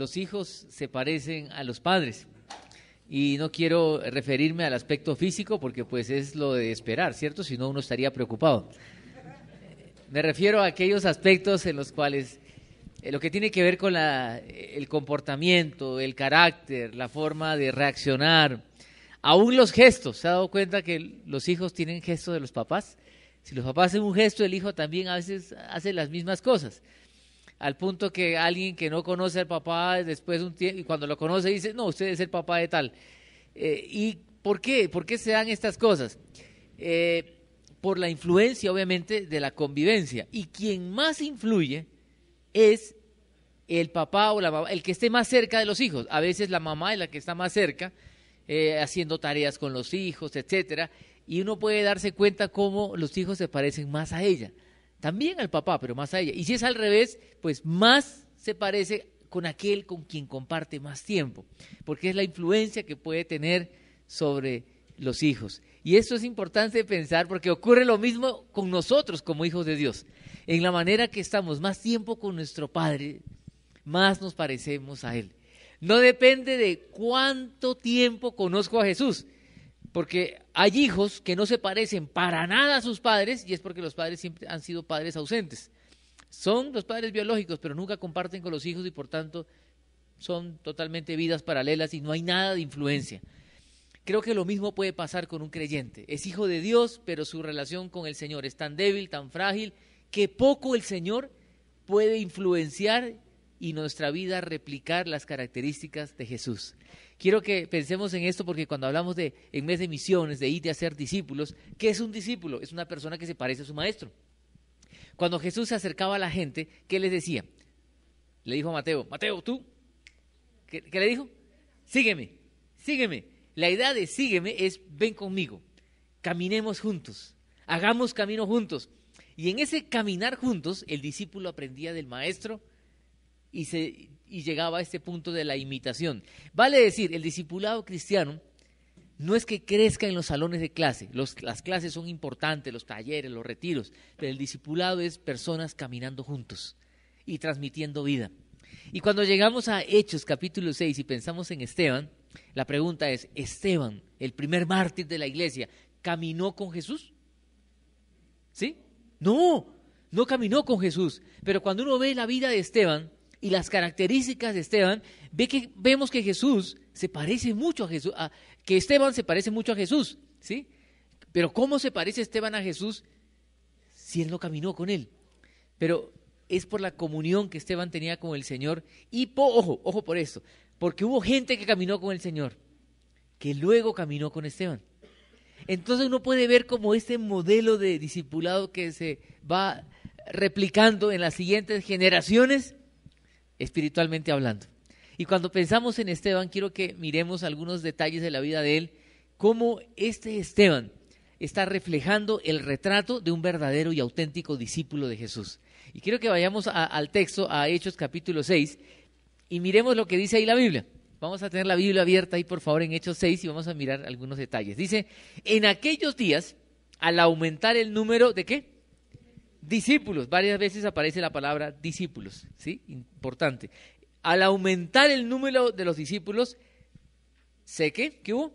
los hijos se parecen a los padres. Y no quiero referirme al aspecto físico porque pues es lo de esperar, ¿cierto? Si no, uno estaría preocupado. Me refiero a aquellos aspectos en los cuales lo que tiene que ver con el comportamiento, el carácter, la forma de reaccionar, aún los gestos. ¿Se ha dado cuenta que los hijos tienen gestos de los papás? Si los papás hacen un gesto, el hijo también a veces hace las mismas cosas. Al punto que alguien que no conoce al papá, después un tiempo, y cuando lo conoce dice, no, usted es el papá de tal. ¿Y por qué? ¿Por qué se dan estas cosas? Por la influencia, obviamente, de la convivencia. Y quien más influye es el papá o la mamá, el que esté más cerca de los hijos. A veces la mamá es la que está más cerca, haciendo tareas con los hijos, etcétera. Y uno puede darse cuenta cómo los hijos se parecen más a ella. También al papá, pero más a ella. Y si es al revés, pues más se parece con aquel con quien comparte más tiempo, porque es la influencia que puede tener sobre los hijos. Y esto es importante pensar porque ocurre lo mismo con nosotros como hijos de Dios. En la manera que estamos más tiempo con nuestro Padre, más nos parecemos a Él. No depende de cuánto tiempo conozco a Jesús, porque hay hijos que no se parecen para nada a sus padres y es porque los padres siempre han sido padres ausentes. Son los padres biológicos, pero nunca comparten con los hijos y por tanto son totalmente vidas paralelas y no hay nada de influencia. Creo que lo mismo puede pasar con un creyente. Es hijo de Dios, pero su relación con el Señor es tan débil, tan frágil, que poco el Señor puede influenciar y nuestra vida replicar las características de Jesús. Quiero que pensemos en esto porque cuando hablamos en mes de misiones, de ir a ser discípulos, ¿qué es un discípulo? Es una persona que se parece a su maestro. Cuando Jesús se acercaba a la gente, ¿qué les decía? Le dijo a Mateo, Mateo, ¿tú? ¿Qué le dijo? Sígueme, sígueme. La idea de sígueme es ven conmigo, caminemos juntos, hagamos camino juntos. Y en ese caminar juntos, el discípulo aprendía del maestro y llegaba a este punto de la imitación. Vale decir, el discipulado cristiano no es que crezca en los salones de clase, las clases son importantes, los talleres, los retiros, pero el discipulado es personas caminando juntos y transmitiendo vida. Y cuando llegamos a Hechos capítulo 6 y pensamos en Esteban, la pregunta es, ¿Esteban, el primer mártir de la iglesia, caminó con Jesús? ¿Sí? No caminó con Jesús, pero cuando uno ve la vida de Esteban y las características de Esteban, vemos que Jesús se parece mucho a Jesús, que Esteban se parece mucho a Jesús, ¿sí? Pero ¿cómo se parece Esteban a Jesús si él no caminó con él? Pero es por la comunión que Esteban tenía con el Señor y, ojo por esto, porque hubo gente que caminó con el Señor, que luego caminó con Esteban. Entonces uno puede ver como este modelo de discipulado que se va replicando en las siguientes generaciones, espiritualmente hablando. Y cuando pensamos en Esteban, quiero que miremos algunos detalles de la vida de él, cómo este Esteban está reflejando el retrato de un verdadero y auténtico discípulo de Jesús. Y quiero que vayamos al texto, a Hechos capítulo 6, y miremos lo que dice ahí la Biblia. Vamos a tener la Biblia abierta ahí, por favor, en Hechos 6, y vamos a mirar algunos detalles. Dice, en aquellos días, al aumentar el número de ¿qué? Discípulos. Varias veces aparece la palabra discípulos, ¿sí? Importante. Al aumentar el número de los discípulos, ¿qué hubo?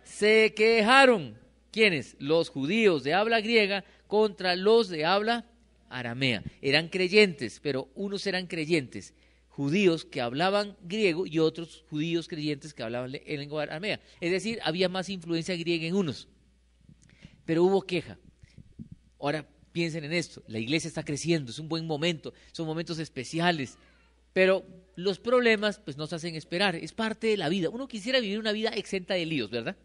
Se quejaron. ¿Quiénes? Los judíos de habla griega contra los de habla aramea. Eran creyentes, pero unos eran creyentes judíos que hablaban griego y otros judíos creyentes que hablaban en lengua aramea. Es decir, había más influencia griega en unos. Pero hubo queja. Ahora piensen en esto, la iglesia está creciendo, es un buen momento, son momentos especiales, pero los problemas pues nos hacen esperar, es parte de la vida. Uno quisiera vivir una vida exenta de líos, ¿verdad?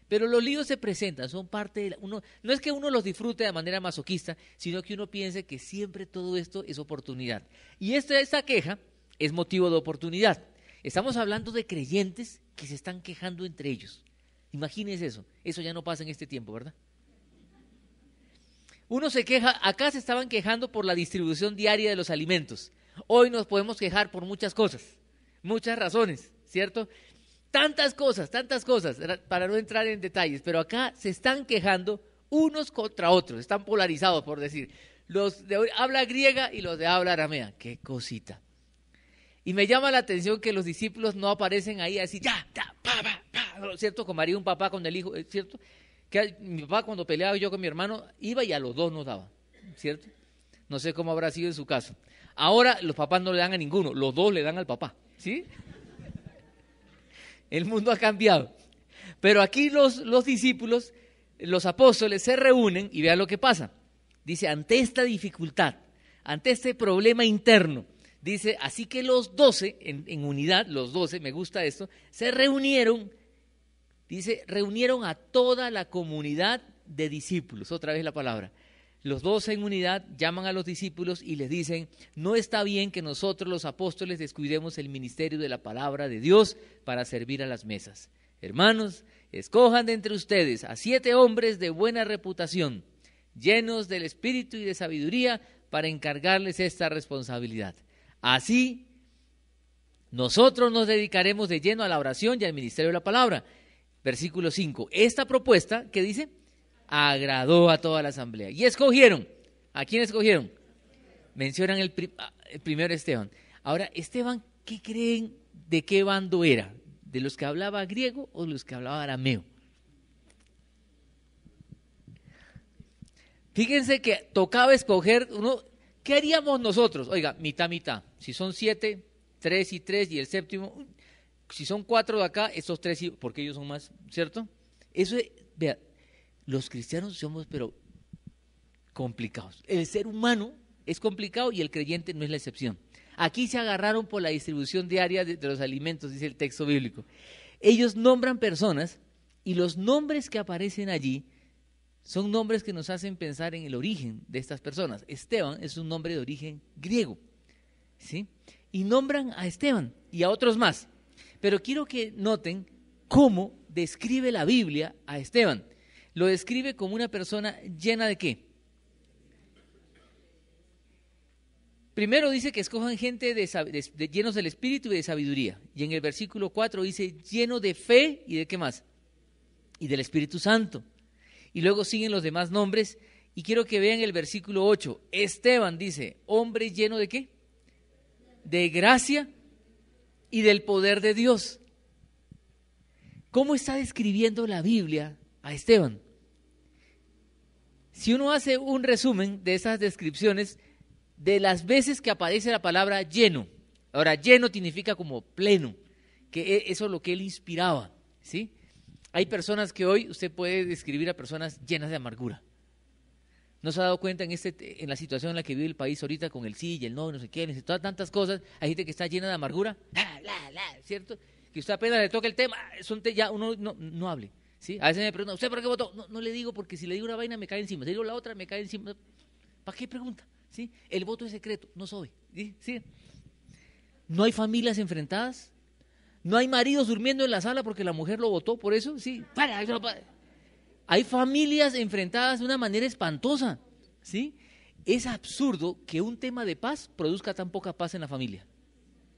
Pero los líos se presentan, son parte de no es que uno los disfrute de manera masoquista, sino que uno piense que siempre todo esto es oportunidad. Y esta queja es motivo de oportunidad. Estamos hablando de creyentes que se están quejando entre ellos. Imagínense eso ya no pasa en este tiempo, ¿verdad? Uno se queja, acá se estaban quejando por la distribución diaria de los alimentos. Hoy nos podemos quejar por muchas cosas, muchas razones, ¿cierto? Tantas cosas, para no entrar en detalles, pero acá se están quejando unos contra otros, están polarizados, por decir, los de habla griega y los de habla aramea. ¡Qué cosita! Y me llama la atención que los discípulos no aparecen ahí a decir, ya, ¿no es cierto? Como haría un papá con el hijo, ¿cierto? Que mi papá cuando peleaba yo con mi hermano, iba y a los dos nos daba, ¿cierto? No sé cómo habrá sido en su caso. Ahora los papás no le dan a ninguno, los dos le dan al papá, ¿sí? El mundo ha cambiado. Pero aquí los discípulos, los apóstoles se reúnen y vean lo que pasa. Dice, ante esta dificultad, ante este problema interno, dice, así que los 12, en unidad, los 12, me gusta esto, se reunieron, dice, reunieron a toda la comunidad de discípulos, otra vez la palabra. Los 12 en unidad llaman a los discípulos y les dicen, no está bien que nosotros los apóstoles descuidemos el ministerio de la palabra de Dios para servir a las mesas. Hermanos, escojan de entre ustedes a 7 hombres de buena reputación, llenos del espíritu y de sabiduría, para encargarles esta responsabilidad. Así, nosotros nos dedicaremos de lleno a la oración y al ministerio de la palabra. Versículo 5. Esta propuesta, ¿qué dice? Agradó a toda la asamblea. Y escogieron. ¿A quién escogieron? Mencionan el primero Esteban. Ahora, Esteban, ¿qué creen de qué bando era? ¿De los que hablaba griego o de los que hablaba arameo? Fíjense que tocaba escoger uno. ¿Qué haríamos nosotros? Oiga, mitad, mitad. Si son 7, 3 y 3 y el séptimo, si son 4 de acá, estos 3, porque ellos son más, ¿cierto? Eso es, vea, los cristianos somos, pero complicados. El ser humano es complicado y el creyente no es la excepción. Aquí se agarraron por la distribución diaria de los alimentos, dice el texto bíblico. Ellos nombran personas y los nombres que aparecen allí son nombres que nos hacen pensar en el origen de estas personas. Esteban es un nombre de origen griego, ¿sí? Y nombran a Esteban y a otros más. Pero quiero que noten cómo describe la Biblia a Esteban. Lo describe como una persona llena de ¿qué? Primero dice que escojan gente llenos del espíritu y de sabiduría. Y en el versículo 4 dice lleno de fe y ¿de qué más? Y del Espíritu Santo. Y luego siguen los demás nombres, y quiero que vean el versículo 8. Esteban dice, hombre lleno ¿de qué? De gracia y del poder de Dios. ¿Cómo está describiendo la Biblia a Esteban? Si uno hace un resumen de esas descripciones, de las veces que aparece la palabra lleno, ahora lleno significa como pleno, que eso es lo que él inspiraba, ¿sí? Hay personas que hoy usted puede describir a personas llenas de amargura. ¿No se ha dado cuenta en la situación en la que vive el país ahorita con el sí y el no sé qué, todas tantas cosas? Hay gente que está llena de amargura, ¿cierto? Que usted apenas le toca el tema, ya uno no hable, ¿sí? A veces me preguntan, ¿usted por qué votó? No le digo porque si le digo una vaina me cae encima, si le digo la otra me cae encima. ¿Para qué pregunta? ¿Sí? El voto es secreto, no soy. ¿Sí? ¿No hay familias enfrentadas? ¿No hay maridos durmiendo en la sala porque la mujer lo votó por eso? Sí. Hay familias enfrentadas de una manera espantosa, ¿sí? Es absurdo que un tema de paz produzca tan poca paz en la familia.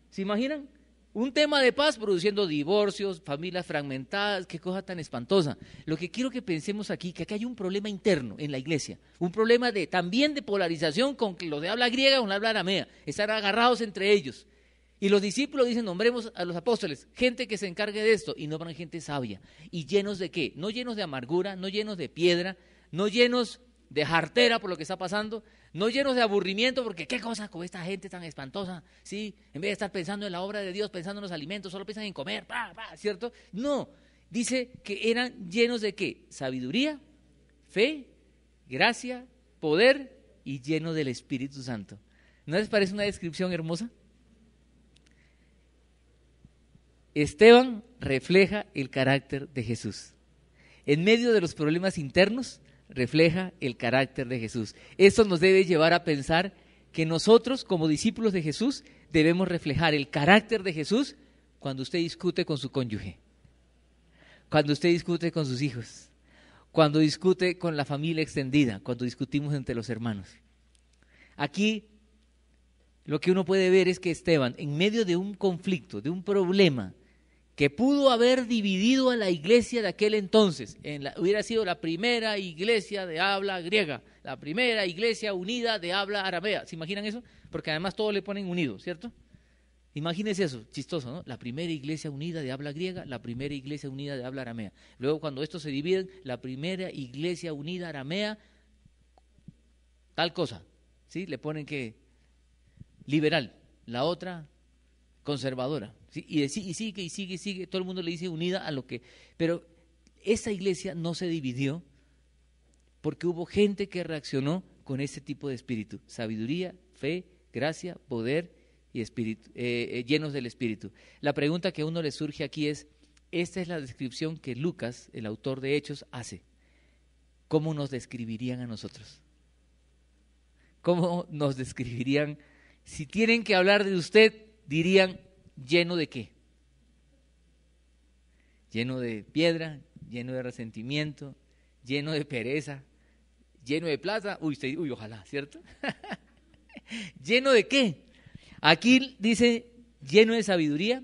¿Se imaginan? Un tema de paz produciendo divorcios, familias fragmentadas, qué cosa tan espantosa. Lo que quiero que pensemos aquí, que acá hay un problema interno en la iglesia, un problema también de polarización con los de habla griega con la habla aramea, están agarrados entre ellos. Y los discípulos dicen, nombremos a los apóstoles, gente que se encargue de esto, y nombran gente sabia. ¿Y llenos de qué? No llenos de amargura, no llenos de piedra, no llenos de jartera por lo que está pasando, no llenos de aburrimiento, porque qué cosa con esta gente tan espantosa, ¿sí? En vez de estar pensando en la obra de Dios, pensando en los alimentos, solo piensan en comer, ¿cierto? No, dice que eran llenos de ¿qué? Sabiduría, fe, gracia, poder y lleno del Espíritu Santo. ¿No les parece una descripción hermosa? Esteban refleja el carácter de Jesús. En medio de los problemas internos, refleja el carácter de Jesús. Esto nos debe llevar a pensar que nosotros, como discípulos de Jesús, debemos reflejar el carácter de Jesús cuando usted discute con su cónyuge, cuando usted discute con sus hijos, cuando discute con la familia extendida, cuando discutimos entre los hermanos. Aquí lo que uno puede ver es que Esteban, en medio de un conflicto, de un problema, que pudo haber dividido a la iglesia de aquel entonces, hubiera sido la primera iglesia de habla griega, la primera iglesia unida de habla aramea. ¿Se imaginan eso? Porque además todos le ponen unido, ¿cierto? Imagínese eso, chistoso, ¿no? La primera iglesia unida de habla griega, la primera iglesia unida de habla aramea. Luego cuando estos se dividen, la primera iglesia unida aramea, tal cosa, ¿sí? Le ponen que liberal, la otra conservadora, ¿sí? Y sigue, todo el mundo le dice unida a lo que... Pero esa iglesia no se dividió porque hubo gente que reaccionó con ese tipo de espíritu, sabiduría, fe, gracia, poder y espíritu, llenos del Espíritu. La pregunta que a uno le surge aquí es, esta es la descripción que Lucas, el autor de Hechos, hace. ¿Cómo nos describirían a nosotros? ¿Cómo nos describirían? Si tienen que hablar de usted, dirían, ¿lleno de qué? Lleno de piedra, lleno de resentimiento, lleno de pereza, lleno de plata. Uy, ojalá, ¿cierto? ¿Lleno de qué? Aquí dice lleno de sabiduría,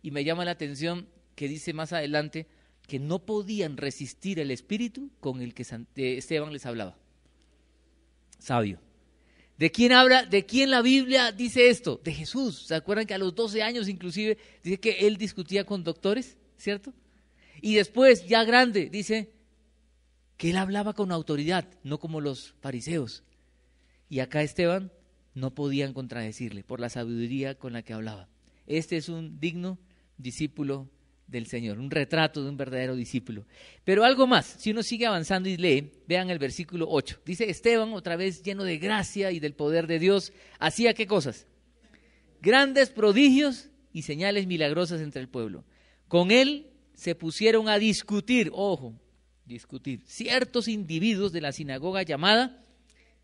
y me llama la atención que dice más adelante que no podían resistir el espíritu con el que Esteban les hablaba. Sabio. ¿De quién habla? ¿De quién la Biblia dice esto? De Jesús. ¿Se acuerdan que a los 12 años inclusive dice que él discutía con doctores, ¿cierto? Y después, ya grande, dice que él hablaba con autoridad, no como los fariseos. Y acá Esteban no podían contradecirle por la sabiduría con la que hablaba. Este es un digno discípulo del Señor, un retrato de un verdadero discípulo. Pero algo más, si uno sigue avanzando y lee, vean el versículo 8. Dice, Esteban, otra vez lleno de gracia y del poder de Dios, ¿hacía qué cosas? Grandes prodigios y señales milagrosas entre el pueblo. Con él se pusieron a discutir, ojo, discutir, ciertos individuos de la sinagoga llamada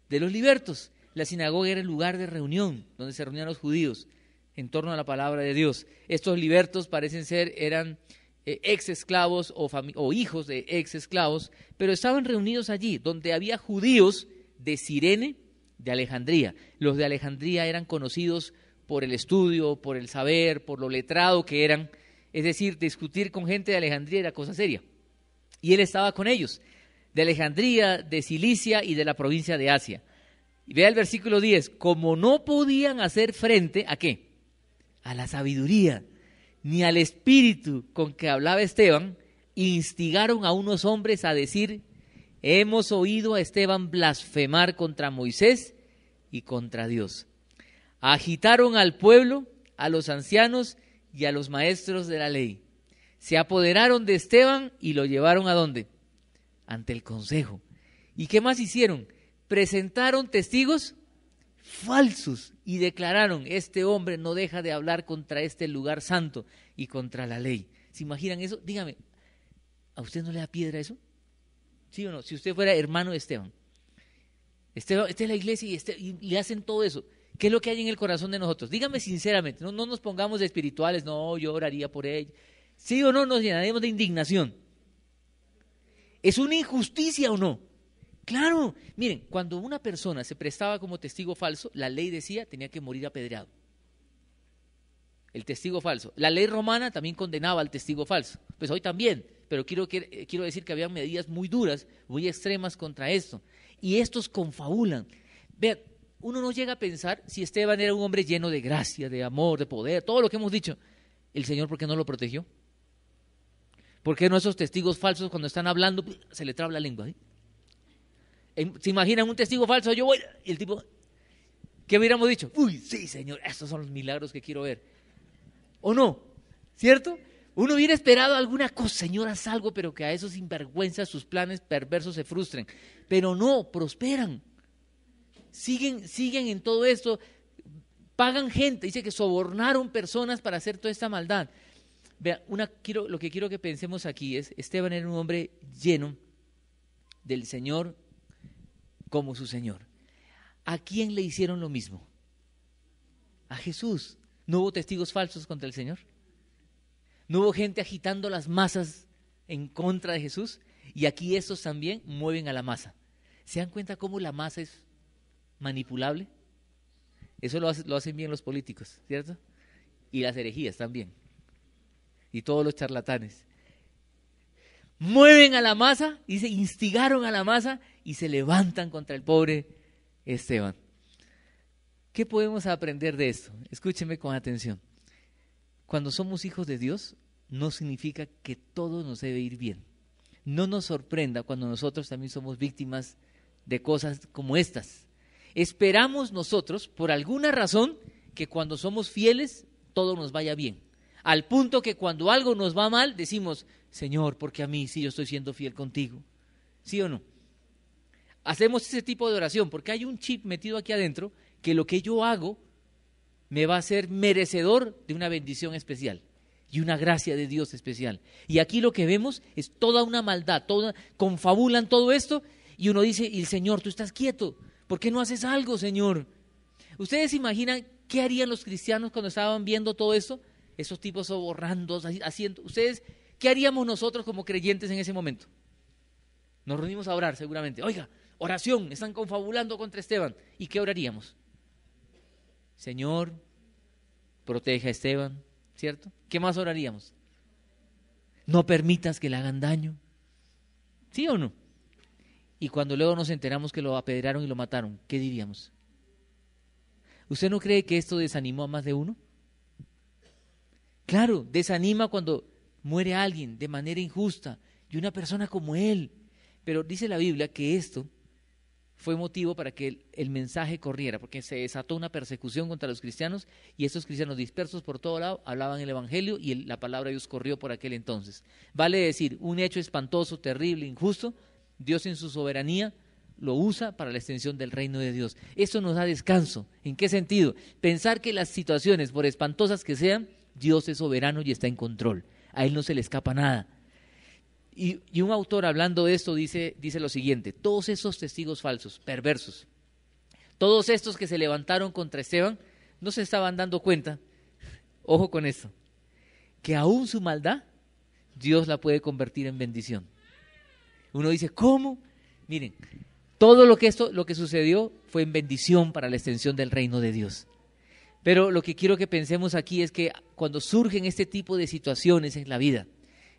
de los libertos. La sinagoga era el lugar de reunión donde se reunían los judíos en torno a la palabra de Dios. Estos libertos parecen ser, eran ex esclavos o hijos de ex esclavos, pero estaban reunidos allí donde había judíos de Cirene, de Alejandría. Los de Alejandría eran conocidos por el estudio, por el saber, por lo letrado que eran. Es decir, discutir con gente de Alejandría era cosa seria. Y él estaba con ellos, de Alejandría, de Cilicia y de la provincia de Asia. Y vea el versículo 10, como no podían hacer frente, ¿a qué? A la sabiduría, ni al espíritu con que hablaba Esteban, instigaron a unos hombres a decir, hemos oído a Esteban blasfemar contra Moisés y contra Dios. Agitaron al pueblo, a los ancianos y a los maestros de la ley. Se apoderaron de Esteban y lo llevaron ¿a dónde? Ante el consejo. ¿Y qué más hicieron? Presentaron testigos falsos y declararon, este hombre no deja de hablar contra este lugar santo y contra la ley. ¿Se imaginan eso? Dígame, ¿a usted no le da piedra eso? ¿Sí o no? Si usted fuera hermano de Esteban, esta es la iglesia y le hacen todo eso. ¿Qué es lo que hay en el corazón de nosotros? Dígame sinceramente, no nos pongamos de espirituales, no, yo oraría por ellos. ¿Sí o no nos llenaremos de indignación? ¿Es una injusticia o no? Claro, miren, cuando una persona se prestaba como testigo falso, la ley decía tenía que morir apedreado. El testigo falso. La ley romana también condenaba al testigo falso. Pues hoy también, pero quiero decir que había medidas muy duras, muy extremas contra esto. Y estos confabulan. Vean, uno no llega a pensar si Esteban era un hombre lleno de gracia, de amor, de poder, todo lo que hemos dicho. ¿El Señor por qué no lo protegió? ¿Por qué no esos testigos falsos cuando están hablando se le traba la lengua? ¿Se imaginan un testigo falso? Yo voy, y el tipo, ¿qué hubiéramos dicho? Uy, sí, Señor, estos son los milagros que quiero ver. ¿O no? ¿Cierto? Uno hubiera esperado alguna cosa, Señor, haz algo, pero que a esos sinvergüenzas, sus planes perversos se frustren. Pero no, prosperan. Siguen en todo esto, pagan gente, dice que sobornaron personas para hacer toda esta maldad. Vea, lo que quiero que pensemos aquí es, Esteban era un hombre lleno del Señor como su Señor. ¿A quién le hicieron lo mismo? A Jesús. ¿No hubo testigos falsos contra el Señor? ¿No hubo gente agitando las masas en contra de Jesús? Y aquí estos también mueven a la masa. ¿Se dan cuenta cómo la masa es manipulable? Eso lo hacen bien los políticos, ¿cierto? Y las herejías también. Y todos los charlatanes. Mueven a la masa, dice, instigaron a la masa y se levantan contra el pobre Esteban. ¿Qué podemos aprender de esto? Escúcheme con atención. cuando somos hijos de Dios, no significa que todo nos debe ir bien. No nos sorprenda cuando nosotros también somos víctimas de cosas como estas. Esperamos nosotros, por alguna razón, que cuando somos fieles, todo nos vaya bien. Al punto que cuando algo nos va mal, decimos, Señor, porque a mí sí yo estoy siendo fiel contigo. ¿Sí o no? Hacemos ese tipo de oración porque hay un chip metido aquí adentro que lo que yo hago me va a hacer merecedor de una bendición especial y una gracia de Dios especial. Y aquí lo que vemos es toda una maldad, confabulan todo esto y uno dice, y el Señor, tú estás quieto, ¿por qué no haces algo, Señor? ¿Ustedes se imaginan qué harían los cristianos cuando estaban viendo todo esto? Esos tipos sobornando, haciendo. ¿Ustedes qué haríamos nosotros como creyentes en ese momento? Nos reunimos a orar seguramente. Oiga, oración, están confabulando contra Esteban. ¿Y qué oraríamos? Señor, protege a Esteban, ¿cierto? ¿Qué más oraríamos? No permitas que le hagan daño. ¿Sí o no? Y cuando luego nos enteramos que lo apedrearon y lo mataron, ¿qué diríamos? ¿Usted no cree que esto desanimó a más de uno? Claro, desanima cuando muere alguien de manera injusta y una persona como él. Pero dice la Biblia que esto fue motivo para que el mensaje corriera, porque se desató una persecución contra los cristianos y estos cristianos dispersos por todo lado hablaban el evangelio y la palabra de Dios corrió por aquel entonces. Vale decir, un hecho espantoso, terrible, injusto, Dios en su soberanía lo usa para la extensión del reino de Dios. Esto nos da descanso. ¿En qué sentido? Pensar que las situaciones, por espantosas que sean, Dios es soberano y está en control. A Él no se le escapa nada. Y un autor hablando de esto dice lo siguiente: todos esos testigos falsos, perversos, todos estos que se levantaron contra Esteban, no se estaban dando cuenta, ojo con esto, que aún su maldad, Dios la puede convertir en bendición. Uno dice, ¿cómo? Miren, todo lo que sucedió fue en bendición para la extensión del reino de Dios. Pero lo que quiero que pensemos aquí es que cuando surgen este tipo de situaciones en la vida,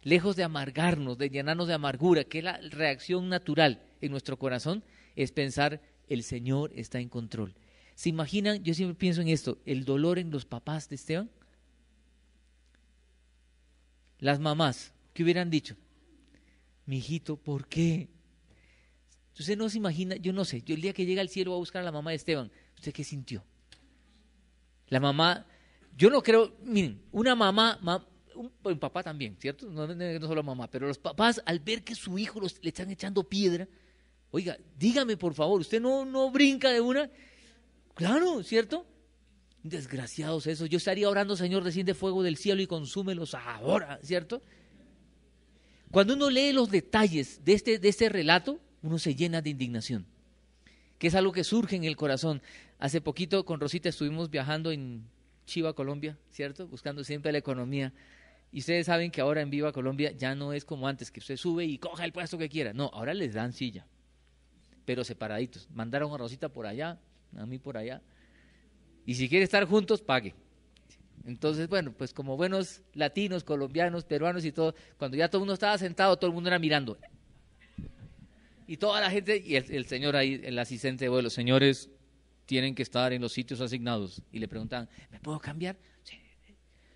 lejos de amargarnos, de llenarnos de amargura, que es la reacción natural en nuestro corazón, es pensar, el Señor está en control. ¿Se imaginan? Yo siempre pienso en esto, el dolor en los papás de Esteban. Las mamás, ¿qué hubieran dicho? Mi hijito, ¿por qué? Usted no se imagina, yo no sé, yo el día que llega al cielo voy a buscar a la mamá de Esteban, ¿usted qué sintió? La mamá, yo no creo, miren, una mamá, un papá también, ¿cierto? No solo mamá, pero los papás al ver que su hijo le están echando piedra, oiga, dígame por favor, ¿usted no brinca de una? Claro, ¿cierto? Desgraciados esos, yo estaría orando, Señor, desciende fuego del cielo y consúmelos ahora, ¿cierto? Cuando uno lee los detalles de este relato, uno se llena de indignación, que es algo que surge en el corazón. Hace poquito con Rosita estuvimos viajando en Chiva, Colombia, ¿cierto? Buscando siempre la economía. Y ustedes saben que ahora en Viva Colombia ya no es como antes, que usted sube y coja el puesto que quiera. No, ahora les dan silla, pero separaditos. Mandaron a Rosita por allá, a mí por allá. Y si quiere estar juntos, pague. Entonces, bueno, pues como buenos latinos, colombianos, peruanos y todo, cuando ya todo el mundo estaba sentado, todo el mundo era mirando. Y toda la gente, y el señor ahí, el asistente de vuelo, señores, tienen que estar en los sitios asignados. Y le preguntaban, ¿me puedo cambiar? Sí.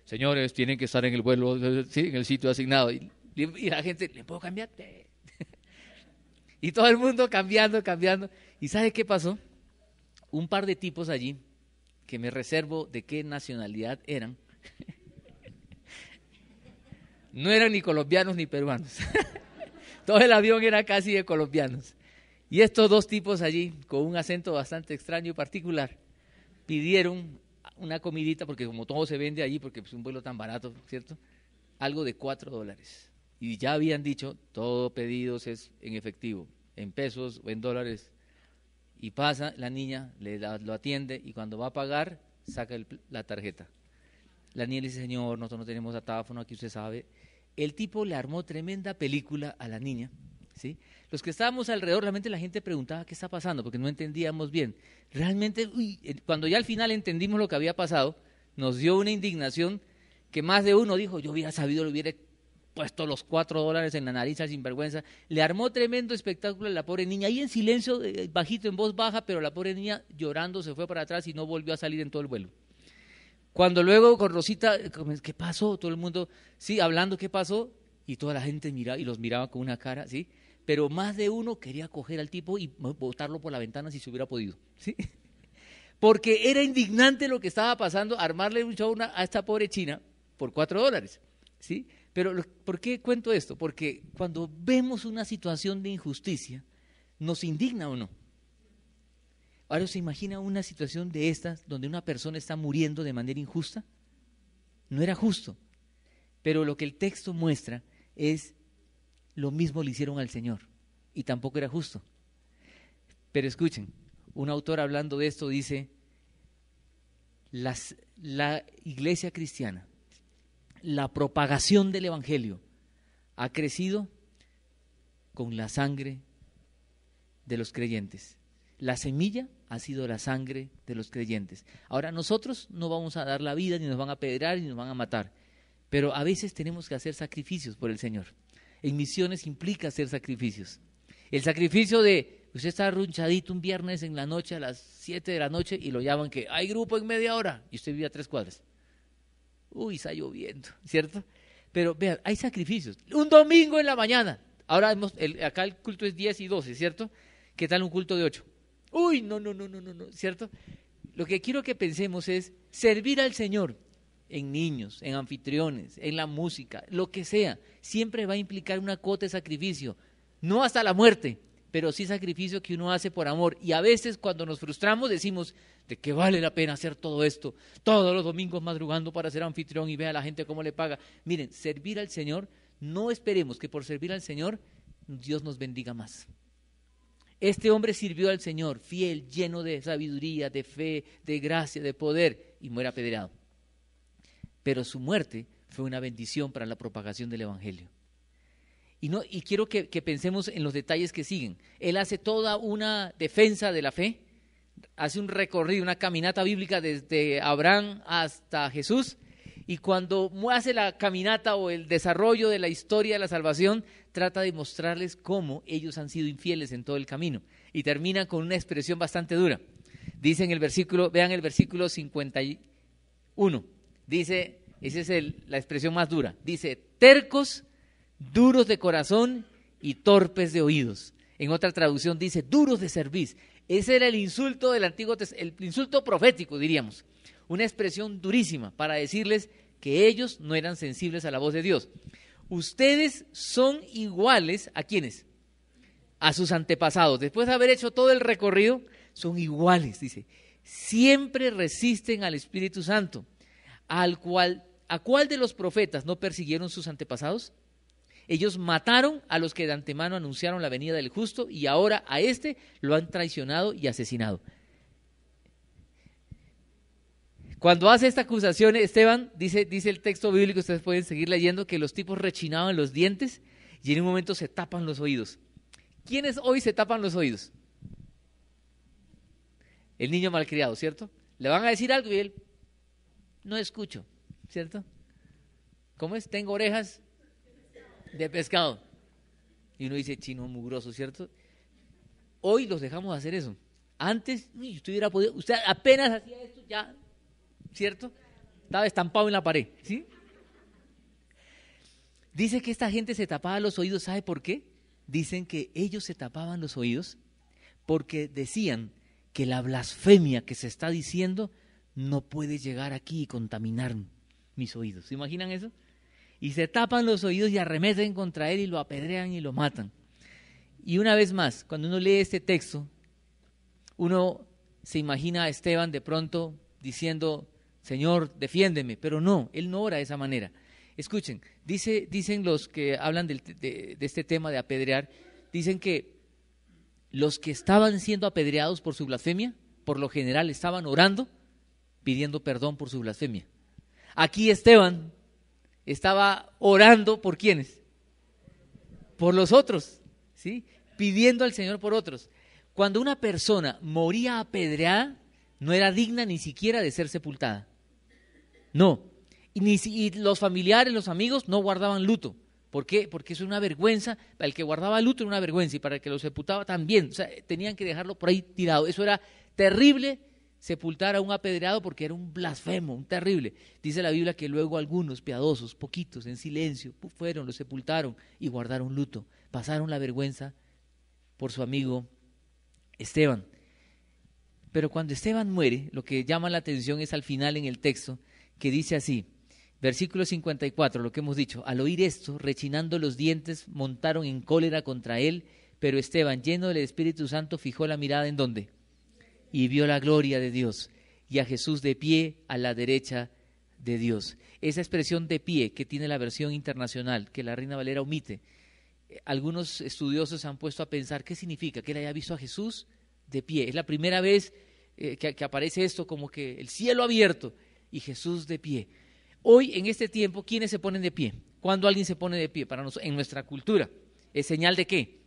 Señores, tienen que estar en el vuelo, sí, en el sitio asignado. Y la gente, ¿le puedo cambiar? Y todo el mundo cambiando. ¿Y sabe qué pasó? Un par de tipos allí, que me reservo de qué nacionalidad eran, no eran ni colombianos ni peruanos. Todo el avión era casi de colombianos. Y estos dos tipos allí, con un acento bastante extraño y particular, pidieron una comidita, porque como todo se vende allí, porque es un vuelo tan barato, ¿cierto? Algo de $4. Y ya habían dicho, todo pedidos es en efectivo, en pesos o en dólares. Y pasa, la niña lo atiende y cuando va a pagar, saca la tarjeta. La niña le dice, señor, nosotros no tenemos datáfono, aquí usted sabe. El tipo le armó tremenda película a la niña, ¿sí? Los que estábamos alrededor, realmente la gente preguntaba qué está pasando, porque no entendíamos bien. Realmente, cuando ya al final entendimos lo que había pasado, nos dio una indignación que más de uno dijo, yo hubiera sabido, le hubiera puesto los $4 en la nariz al sinvergüenza. Le armó tremendo espectáculo a la pobre niña, ahí en silencio, bajito, en voz baja, pero la pobre niña llorando se fue para atrás y no volvió a salir en todo el vuelo. Cuando luego con Rosita, ¿qué pasó? Todo el mundo, sí, hablando, ¿qué pasó? Y toda la gente miraba y los miraba con una cara, ¿sí? Pero más de uno quería coger al tipo y botarlo por la ventana si se hubiera podido, ¿sí? Porque era indignante lo que estaba pasando, armarle un show a esta pobre china por $4, ¿sí? Pero ¿por qué cuento esto? Porque cuando vemos una situación de injusticia, ¿nos indigna o no? Ahora se imagina una situación de estas donde una persona está muriendo de manera injusta. No era justo, pero lo que el texto muestra es lo mismo le hicieron al Señor y tampoco era justo. Pero escuchen, un autor hablando de esto dice, la iglesia cristiana, la propagación del evangelio ha crecido con la sangre de los creyentes. La semilla ha sido la sangre de los creyentes. Ahora nosotros no vamos a dar la vida, ni nos van a apedrear, ni nos van a matar, pero a veces tenemos que hacer sacrificios por el Señor. En misiones implica hacer sacrificios. El sacrificio de, usted está arrunchadito un viernes en la noche a las 7 de la noche y lo llaman que hay grupo en media hora y usted vive a 3 cuadras. Uy, está lloviendo, ¿cierto? Pero vean, hay sacrificios. Un domingo en la mañana. Ahora acá el culto es 10 y 12, ¿cierto? ¿Qué tal un culto de 8? Uy, no, ¿cierto? Lo que quiero que pensemos es servir al Señor en niños, en anfitriones, en la música, lo que sea, siempre va a implicar una cuota de sacrificio, no hasta la muerte, pero sí sacrificio que uno hace por amor. Y a veces cuando nos frustramos decimos, ¿de qué vale la pena hacer todo esto? Todos los domingos madrugando para ser anfitrión y ver a la gente cómo le paga. Miren, servir al Señor, no esperemos que por servir al Señor Dios nos bendiga más. Este hombre sirvió al Señor, fiel, lleno de sabiduría, de fe, de gracia, de poder, y muere apedreado. Pero su muerte fue una bendición para la propagación del evangelio. Y quiero que pensemos en los detalles que siguen. Él hace toda una defensa de la fe, hace un recorrido, una caminata bíblica desde Abraham hasta Jesús, y cuando hace la caminata o el desarrollo de la historia de la salvación, trata de mostrarles cómo ellos han sido infieles en todo el camino. Y termina con una expresión bastante dura. Dice en el versículo, vean el versículo 51, dice, esa es la expresión más dura, dice, tercos, duros de corazón y torpes de oídos. En otra traducción dice, duros de cerviz. Ese era el insulto del Antiguo Testamento, el insulto profético, diríamos. Una expresión durísima para decirles que ellos no eran sensibles a la voz de Dios. Ustedes son iguales, ¿a quiénes? A sus antepasados. Después de haber hecho todo el recorrido, son iguales, dice. Siempre resisten al Espíritu Santo. ¿A cuál de los profetas no persiguieron sus antepasados? Ellos mataron a los que de antemano anunciaron la venida del justo y ahora a este lo han traicionado y asesinado. Cuando hace esta acusación, Esteban, dice el texto bíblico, ustedes pueden seguir leyendo, que los tipos rechinaban los dientes y en un momento se tapan los oídos. ¿Quiénes hoy se tapan los oídos? El niño malcriado, ¿cierto? Le van a decir algo y él, no escucho, ¿cierto? ¿Cómo es? Tengo orejas de pescado. Y uno dice, chino mugroso, ¿cierto? Hoy los dejamos hacer eso. Antes, usted hubiera podido, usted apenas hacía esto, ya, ¿cierto? Estaba estampado en la pared, ¿sí? Dice que esta gente se tapaba los oídos, ¿sabe por qué? Dicen que ellos se tapaban los oídos porque decían que la blasfemia que se está diciendo no puede llegar aquí y contaminar mis oídos. ¿Se imaginan eso? Y se tapan los oídos y arremeten contra él y lo apedrean y lo matan. Y una vez más, cuando uno lee este texto, uno se imagina a Esteban de pronto diciendo, Señor, defiéndeme, pero no, él no ora de esa manera. Escuchen, dicen los que hablan de este tema de apedrear, dicen que los que estaban siendo apedreados por su blasfemia, por lo general estaban orando, pidiendo perdón por su blasfemia. Aquí Esteban estaba orando ¿por quiénes? Por los otros, ¿sí? Pidiendo al Señor por otros. Cuando una persona moría apedreada, no era digna ni siquiera de ser sepultada. No. Y los familiares, los amigos no guardaban luto. ¿Por qué? Porque eso es una vergüenza. Para el que guardaba luto era una vergüenza y para el que lo sepultaba también. O sea, tenían que dejarlo por ahí tirado. Eso era terrible sepultar a un apedreado porque era un blasfemo, un terrible. Dice la Biblia que luego algunos piadosos, poquitos, en silencio, fueron, lo sepultaron y guardaron luto. Pasaron la vergüenza por su amigo Esteban. Pero cuando Esteban muere, lo que llama la atención es al final en el texto, que dice así, versículo 54, lo que hemos dicho: al oír esto, rechinando los dientes, montaron en cólera contra él, pero Esteban, lleno del Espíritu Santo, fijó la mirada ¿en dónde? Y vio la gloria de Dios y a Jesús de pie a la derecha de Dios. Esa expresión de pie que tiene la versión internacional, que la Reina Valera omite, algunos estudiosos se han puesto a pensar qué significa, que él haya visto a Jesús de pie. Es la primera vez que aparece esto, como que el cielo abierto y Jesús de pie. Hoy, en este tiempo, ¿quiénes se ponen de pie? ¿Cuándo alguien se pone de pie? Para nosotros, en nuestra cultura, ¿es señal de qué?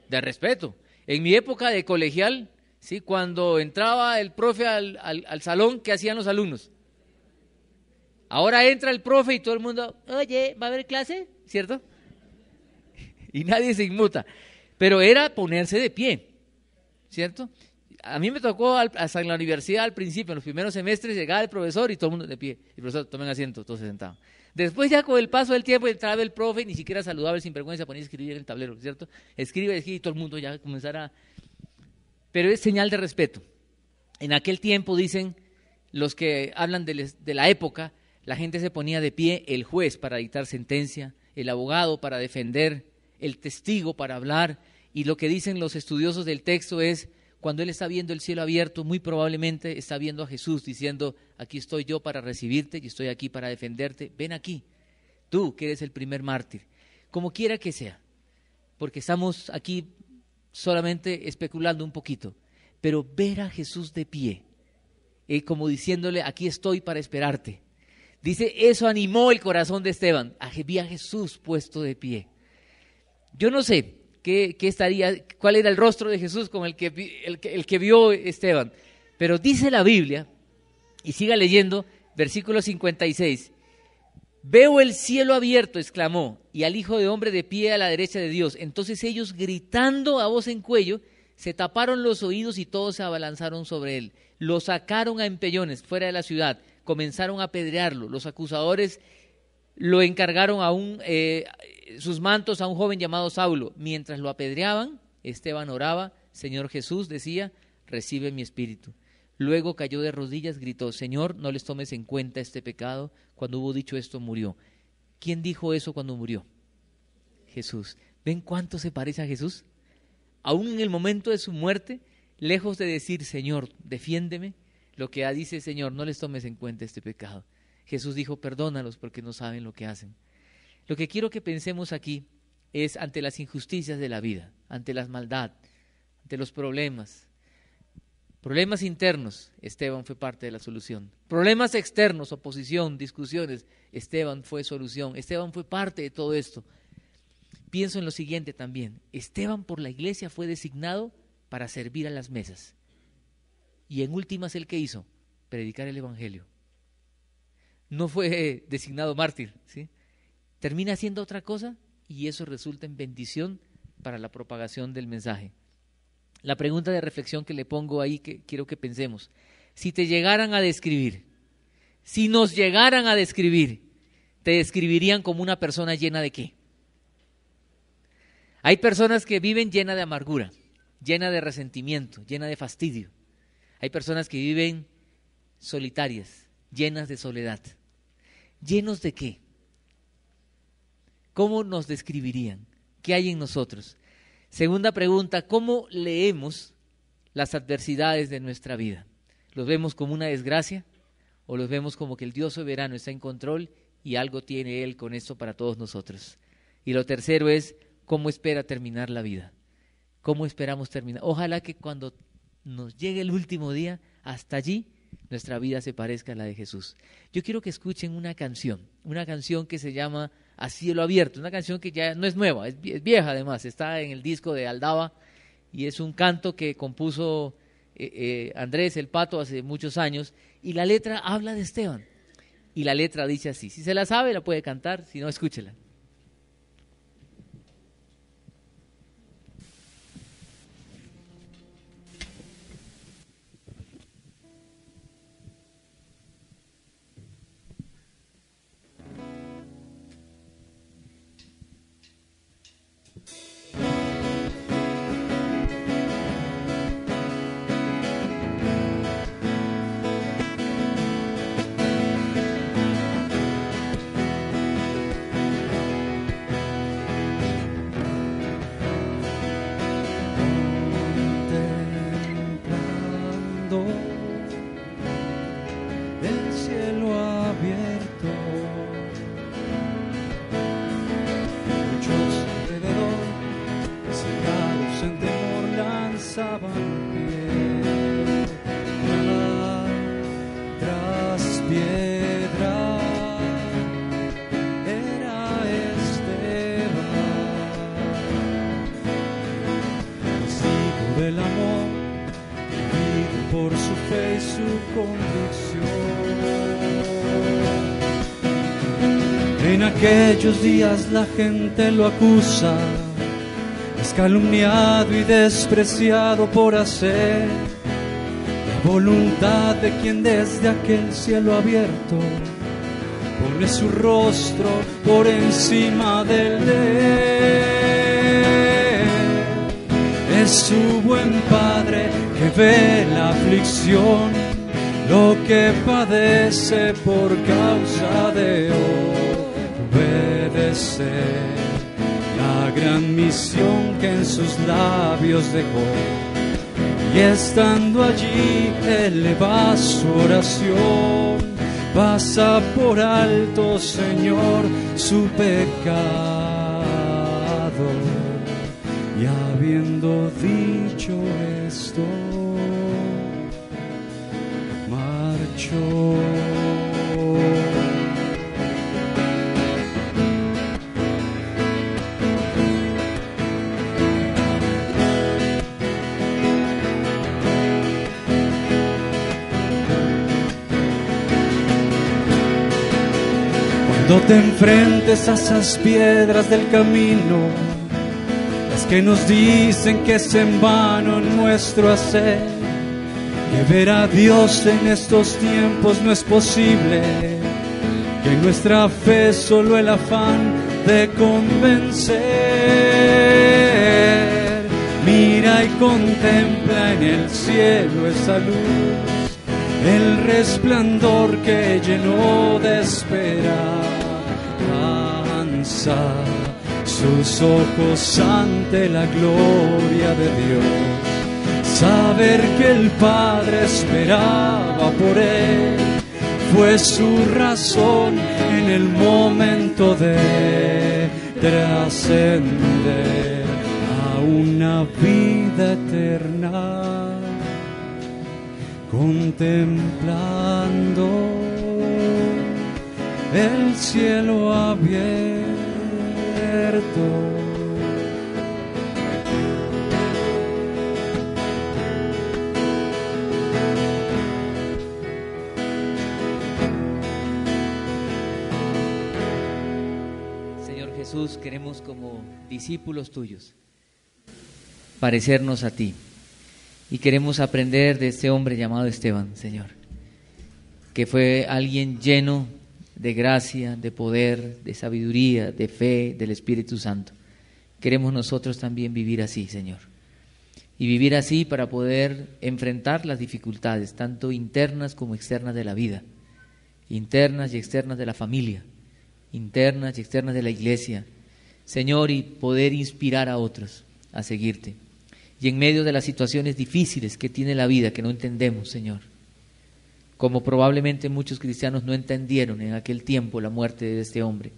De respeto. En mi época de colegial, ¿sí? Cuando entraba el profe al salón, ¿qué hacían los alumnos? Ahora entra el profe y todo el mundo, oye, ¿va a haber clase? ¿Cierto? Y nadie se inmuta. Pero era ponerse de pie, ¿cierto? A mí me tocó hasta en la universidad al principio, en los primeros semestres, llegaba el profesor y todo el mundo de pie. El profesor, tomen asiento, todos se sentaban. Después ya con el paso del tiempo entraba el profe y ni siquiera saludaba el sinvergüenza, ponía a escribir en el tablero, ¿cierto? Escribe y todo el mundo ya comenzara. Pero es señal de respeto. En aquel tiempo, dicen los que hablan de la época, la gente se ponía de pie, el juez para dictar sentencia, el abogado para defender, el testigo para hablar, y lo que dicen los estudiosos del texto es, cuando él está viendo el cielo abierto, muy probablemente está viendo a Jesús diciendo, aquí estoy yo para recibirte y estoy aquí para defenderte, ven aquí, tú que eres el primer mártir, como quiera que sea, porque estamos aquí solamente especulando un poquito, pero ver a Jesús de pie, como diciéndole, aquí estoy para esperarte. Dice, eso animó el corazón de Esteban, vi a Jesús puesto de pie. Yo no sé cuál era el rostro de Jesús con el que vio Esteban, pero dice la Biblia, y siga leyendo, versículo 56, veo el cielo abierto, exclamó, y al Hijo de Hombre de pie a la derecha de Dios. Entonces ellos, gritando a voz en cuello, se taparon los oídos y todos se abalanzaron sobre él. Lo sacaron a empellones fuera de la ciudad, comenzaron a apedrearlo. Los acusadores lo encargaron sus mantos a un joven llamado Saulo. Mientras lo apedreaban, Esteban oraba, Señor Jesús, decía, recibe mi espíritu. Luego cayó de rodillas, gritó, Señor, no les tomes en cuenta este pecado. Cuando hubo dicho esto, murió. ¿Quién dijo eso cuando murió? Jesús. ¿Ven cuánto se parece a Jesús? Aún en el momento de su muerte, lejos de decir, Señor, defiéndeme, lo que dice, Señor, no les tomes en cuenta este pecado. Jesús dijo, perdónalos porque no saben lo que hacen. Lo que quiero que pensemos aquí es ante las injusticias de la vida, ante la maldad, ante los problemas internos, Esteban fue parte de la solución. Problemas externos, oposición, discusiones, Esteban fue solución. Esteban fue parte de todo esto. Pienso en lo siguiente también, Esteban por la iglesia fue designado para servir a las mesas. Y en últimas, ¿él qué hizo? Predicar el evangelio. No fue designado mártir, ¿sí? Termina haciendo otra cosa y eso resulta en bendición para la propagación del mensaje. La pregunta de reflexión que le pongo ahí, que quiero que pensemos, si te llegaran a describir, si nos llegaran a describir, ¿te describirían como una persona llena de qué? Hay personas que viven llena de amargura, llena de resentimiento, llena de fastidio. Hay personas que viven solitarias, llenas de soledad. ¿Llenos de qué? ¿Cómo nos describirían? ¿Qué hay en nosotros? Segunda pregunta, ¿cómo leemos las adversidades de nuestra vida? ¿Los vemos como una desgracia o los vemos como que el Dios soberano está en control y algo tiene Él con esto para todos nosotros? Y lo tercero es, ¿cómo espera terminar la vida? ¿Cómo esperamos terminar? Ojalá que cuando nos llegue el último día, hasta allí nuestra vida se parezca a la de Jesús. Yo quiero que escuchen una canción que se llama A Cielo Abierto, una canción que ya no es nueva, es vieja además, está en el disco de Aldaba y es un canto que compuso Andrés el Pato hace muchos años y la letra habla de Esteban y la letra dice así, si se la sabe la puede cantar, si no escúchela. y su convicción. En aquellos días la gente lo acusa, es calumniado y despreciado por hacer la voluntad de quien desde aquel cielo abierto pone su rostro por encima del de él. Es su buen Padre que ve la aflicción, lo que padece por causa de obedecer la gran misión que en sus labios dejó. Y estando allí eleva su oración, pasa por alto, Señor, su pecado. Y habiendo dicho esto, marchó. Cuando te enfrentes a esas piedras del camino, las que nos dicen que es en vano nuestro hacer, que ver a Dios en estos tiempos no es posible, que nuestra fe es solo el afán de convencer. Mira y contempla en el cielo esa luz, el resplandor que llenó de esperanza sus ojos ante la gloria de Dios. Saber que el Padre esperaba por él fue su razón en el momento de trascender a una vida eterna, contemplando el cielo abierto. Señor Jesús, queremos como discípulos tuyos parecernos a ti y queremos aprender de este hombre llamado Esteban, Señor, que fue alguien lleno de gracia, de poder, de sabiduría, de fe, del Espíritu Santo. Queremos nosotros también vivir así, Señor, y vivir así para poder enfrentar las dificultades, tanto internas como externas de la vida, internas y externas de la familia, internas y externas de la iglesia, Señor, y poder inspirar a otros a seguirte. Y en medio de las situaciones difíciles que tiene la vida, que no entendemos, Señor, como probablemente muchos cristianos no entendieron en aquel tiempo la muerte de este hombre,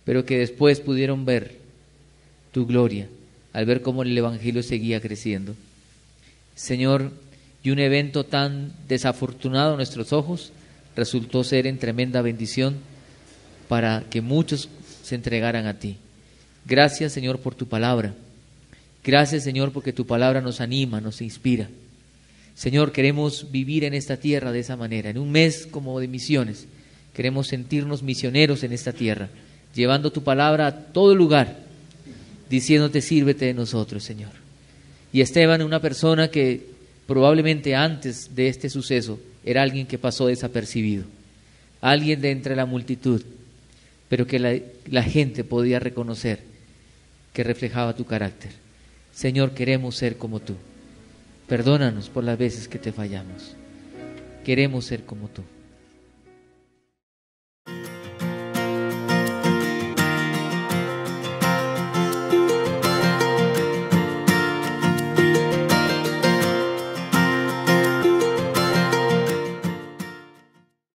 pero que después pudieron ver tu gloria al ver cómo el Evangelio seguía creciendo. Señor, y un evento tan desafortunado a nuestros ojos resultó ser en tremenda bendición para que muchos se entregaran a ti. Gracias, Señor, por tu palabra. Gracias, Señor, porque tu palabra nos anima, nos inspira. Señor, queremos vivir en esta tierra de esa manera, en un mes como de misiones. Queremos sentirnos misioneros en esta tierra, llevando tu palabra a todo lugar, diciéndote, sírvete de nosotros, Señor. Y Esteban, una persona que probablemente antes de este suceso era alguien que pasó desapercibido, alguien de entre la multitud, pero que la gente podía reconocer que reflejaba tu carácter. Señor, queremos ser como tú. Perdónanos por las veces que te fallamos. Queremos ser como tú.